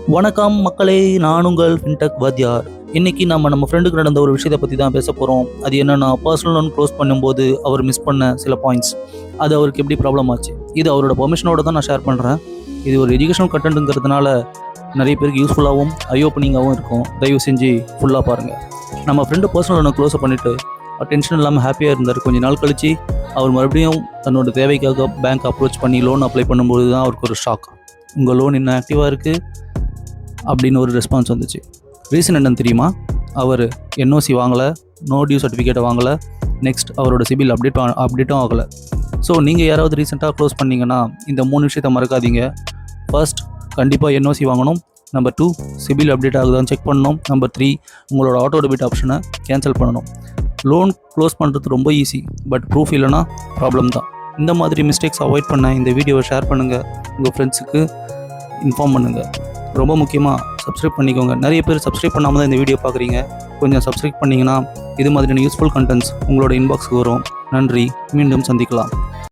வணக்கம் மக்களே, நான் உங்கள் ஃபின்டெக் வாத்தியார். இன்னைக்கு நம்ம ஃப்ரெண்டுக்கு நடந்த ஒரு விஷயத்தை பற்றி தான் பேச போகிறோம். அது என்னென்னா, பர்சனல் லோன் க்ளோஸ் பண்ணும்போது அவர் மிஸ் பண்ண சில பாயிண்ட்ஸ், அது அவருக்கு எப்படி ப்ராப்ளம் ஆச்சு. இது அவரோட பெர்மிஷனோட தான் நான் ஷேர் பண்ணுறேன். இது ஒரு எஜுகேஷனல் கண்டென்ட்டுங்கிறதுனால நிறைய பேருக்கு யூஸ்ஃபுல்லாகவும் ஐ ஓப்பனிங்காகவும் இருக்கும். தயவு செஞ்சு ஃபுல்லாக பாருங்கள். நம்ம ஃப்ரெண்டு பர்சனல் லோனை க்ளோஸ் பண்ணிவிட்டு டென்ஷன் இல்லாமல் ஹாப்பியாக இருந்தார். கொஞ்சம் நாள் கழித்து அவர் மறுபடியும் தன்னோட தேவைக்காக பேங்க் அப்ரோச் பண்ணி லோன் அப்ளை பண்ணும்போது தான் அவருக்கு ஒரு ஷாக். உங்கள் லோன் இன்னும் ஆக்டிவாக இருக்குது அப்படின்னு ஒரு ரெஸ்பான்ஸ் வந்துச்சு. ரீசன் என்னன்னு தெரியுமா? அவர் என்ஓசி வாங்கலை, நோ டியூ சர்டிஃபிகேட்டை வாங்கலை, நெக்ஸ்ட் அவரோட சிபில் அப்டேட்டும் ஆகலை. ஸோ நீங்கள் யாராவது ரீசெண்டாக க்ளோஸ் பண்ணிங்கன்னா இந்த 3 விஷயத்தை மறக்காதீங்க. ஃபர்ஸ்ட், கண்டிப்பாக என்ஓசி வாங்கணும். நம்பர் 2, சிபில் அப்டேட் ஆகுதான்னு செக் பண்ணணும். நம்பர் 3, உங்களோட ஆட்டோ டெபிட் ஆப்ஷனை கேன்சல் பண்ணணும். லோன் க்ளோஸ் பண்ணுறது ரொம்ப ஈஸி, பட் ப்ரூஃப் இல்லைனா ப்ராப்ளம் தான். இந்த மாதிரி மிஸ்டேக்ஸ் அவாய்ட் பண்ண இந்த வீடியோவை ஷேர் பண்ணுங்கள், உங்கள் ஃப்ரெண்ட்ஸுக்கு இன்ஃபார்ம் பண்ணுங்கள். ரொம்ப முக்கியமாக சப்ஸ்கிரைப் பண்ணிக்கோங்க. நிறைய பேர் சப்ஸ்கிரைப் பண்ணாமல் தான் இந்த வீடியோ பார்க்குறீங்க. கொஞ்சம் சப்ஸ்கிரைப் பண்ணிங்கன்னா இது மாதிரியான யூஸ்ஃபுல் கண்டென்ட்ஸ் உங்களோட இன்பாக்ஸுக்கு வரும். நன்றி, மீண்டும் சந்திக்கலாம்.